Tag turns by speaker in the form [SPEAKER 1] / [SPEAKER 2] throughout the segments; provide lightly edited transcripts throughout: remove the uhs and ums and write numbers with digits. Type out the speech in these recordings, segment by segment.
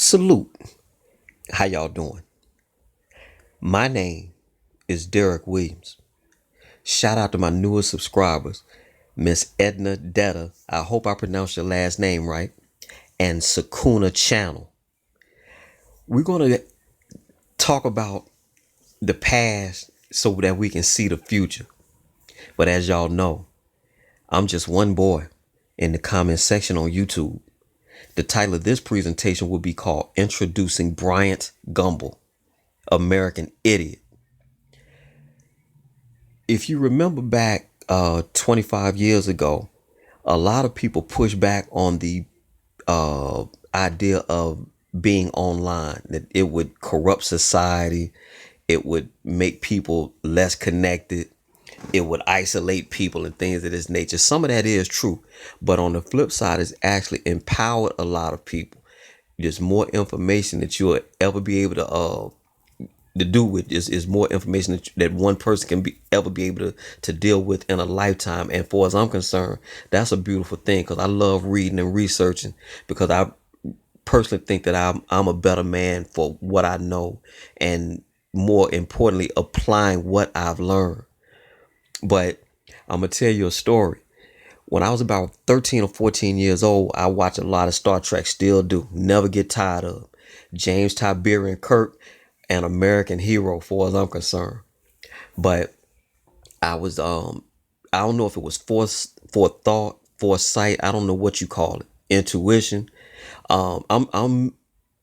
[SPEAKER 1] Salute. How y'all doing? My name is Derek Williams. Shout out to my newest subscribers, Miss Edna Detta. I hope I pronounced your last name right. And Sakuna Channel. We're going to talk about the past so that we can see the future. But as y'all know, I'm just one boy in the comment section on YouTube. The title of this presentation will be called Introducing Bryant Gumbel, American Idiot. If you remember back 25 years ago, a lot of people pushed back on the idea of being online, that it would corrupt society, it would make people less connected, it would isolate people and things of this nature. Some of that is true, but on the flip side, it's actually empowered a lot of people. There's more information that you'll ever be able to do with is more information that one person can ever be able to deal with in a lifetime. And for as I'm concerned, that's a beautiful thing, because I love reading and researching, because I personally think that I'm a better man for what I know, and more importantly, applying what I've learned. But I'm gonna tell you a story. When I was about 13 or 14 years old, I watched a lot of Star Trek, still do, never get tired of. James Tiberian Kirk, an American hero for as I'm concerned. But I was I don't know if it was forethought, foresight, I don't know what you call it, intuition. I'm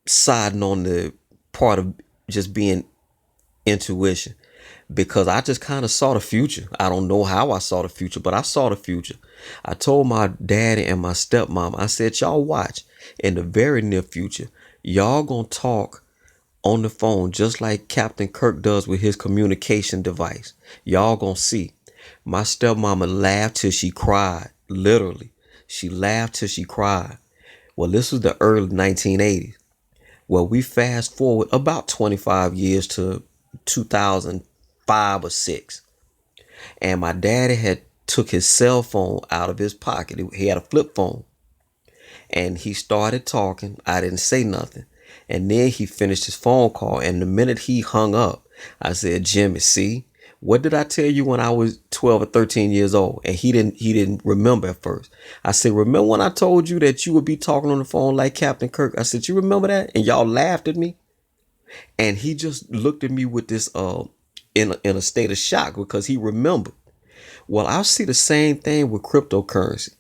[SPEAKER 1] siding on the part of just being intuition, because I just kind of saw the future. I don't know how I saw the future, but I saw the future. I told my daddy and my stepmom, I said, y'all watch, in the very near future, y'all gonna talk on the phone just like Captain Kirk does with his communication device. Y'all gonna see. My stepmama laughed till she cried. Literally, she laughed till she cried. Well, this was the early 1980s. Well, we fast forward about 25 years to 2005 or 6. And my daddy had took his cell phone out of his pocket. He had a flip phone. And he started talking. I didn't say nothing. And then he finished his phone call. And the minute he hung up, I said, Jimmy, see, what did I tell you when I was 12 or 13 years old? And he didn't remember at first. I said, remember when I told you that you would be talking on the phone like Captain Kirk? I said, you remember that? And y'all laughed at me. And he just looked at me with this in a state of shock, because he remembered. Well, I see the same thing with cryptocurrency.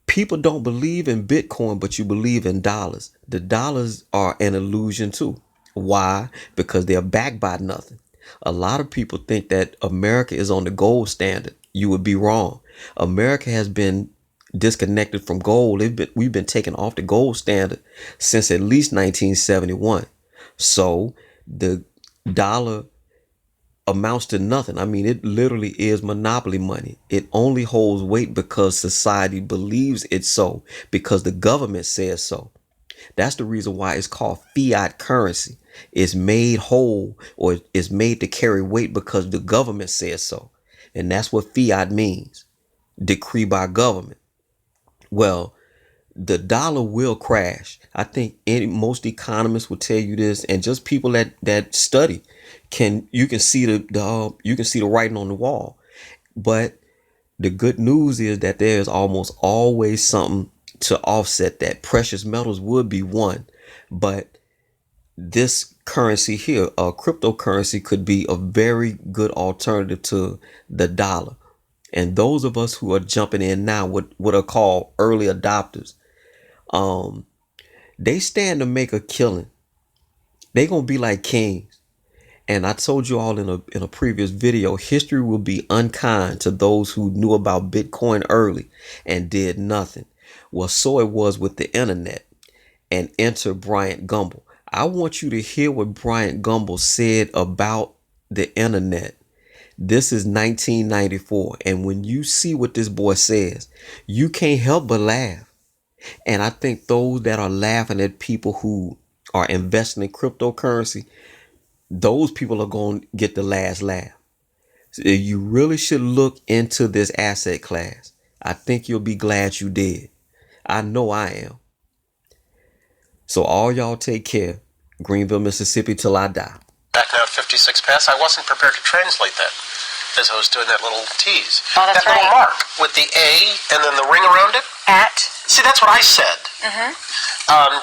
[SPEAKER 1] People don't believe in Bitcoin, but you believe in dollars. The dollars are an illusion too. Why? Because they're backed by nothing. A lot of people think that America is on the gold standard. You would be wrong. America has been disconnected from gold. We've been taken off the gold standard since at least 1971. So the dollar amounts to nothing. I mean, it literally is monopoly money. It only holds weight because society believes it's so, because the government says so. That's the reason why it's called fiat currency. It's made whole, or it's made to carry weight because the government says so. And that's what fiat means. Decree by government. Well, the dollar will crash. I think most economists will tell you this, and just people that study you can see the writing on the wall. But the good news is that there is almost always something to offset that. Precious metals would be one, but this currency here, a cryptocurrency, could be a very good alternative to the dollar. And those of us who are jumping in now, what are called early adopters, they stand to make a killing. They gonna be like kings. And I told you all in a previous video, history will be unkind to those who knew about Bitcoin early and did nothing. Well, so it was with the internet. And enter Bryant Gumbel. I want you to hear what Bryant Gumbel said about the internet. This is 1994. And when you see what this boy says, you can't help but laugh. And I think those that are laughing at people who are investing in cryptocurrency, those people are going to get the last laugh. So you really should look into this asset class. I think you'll be glad you did. I know I am. So all y'all take care. Greenville, Mississippi till I die.
[SPEAKER 2] Back now at 56 past, I wasn't prepared to translate that as I was doing that little tease.
[SPEAKER 3] Oh, that's
[SPEAKER 2] that little mark with the A and then the ring around it.
[SPEAKER 3] At.
[SPEAKER 2] See, that's what I said.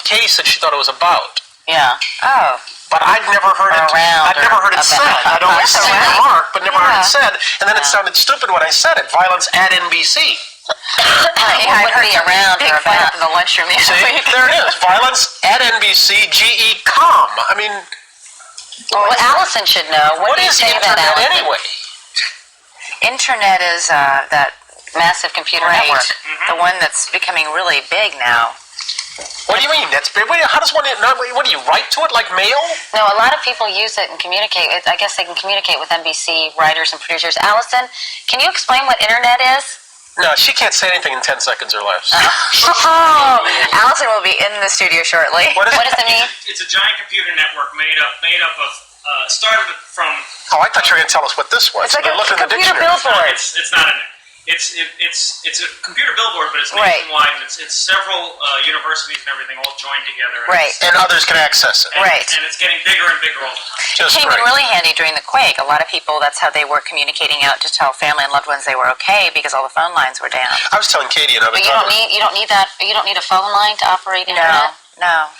[SPEAKER 2] Katie said she thought it was about.
[SPEAKER 3] Yeah. Oh.
[SPEAKER 2] But I'd never heard it. I'd never heard it said. I'd always seen the mark, but never heard it said. And then it sounded stupid when I said it. Violence at NBC.
[SPEAKER 3] I wouldn't be around for about in the lunchroom.
[SPEAKER 2] See, there it is. Violence at NBC. GE.com. I mean,
[SPEAKER 3] well, Allison should know.
[SPEAKER 2] What is internet anyway?
[SPEAKER 3] Internet is that massive computer network, the one that's becoming really big now.
[SPEAKER 2] What do you mean? That's big. How does one? What do you write to it like mail?
[SPEAKER 3] No, a lot of people use it and communicate. I guess they can communicate with NBC writers and producers. Allison, can you explain what internet is?
[SPEAKER 2] No, she can't say anything in 10 seconds or less.
[SPEAKER 3] Allison will be in the studio shortly. What does it mean?
[SPEAKER 4] It's a giant computer network made up of started from.
[SPEAKER 2] Oh, I thought you were going to tell us what this was.
[SPEAKER 3] It's like a computer billboard.
[SPEAKER 4] It's not an. It's a computer billboard, but it's nationwide. And it's several universities and everything all joined together.
[SPEAKER 2] And others can access it.
[SPEAKER 4] And it's getting bigger and bigger all the time.
[SPEAKER 3] It came in really handy during the quake. A lot of people, that's how they were communicating out to tell family and loved ones they were okay because all the phone lines were down.
[SPEAKER 2] I was telling Katie and I was.
[SPEAKER 3] But you don't need that. You don't need a phone line to operate internet.
[SPEAKER 2] No.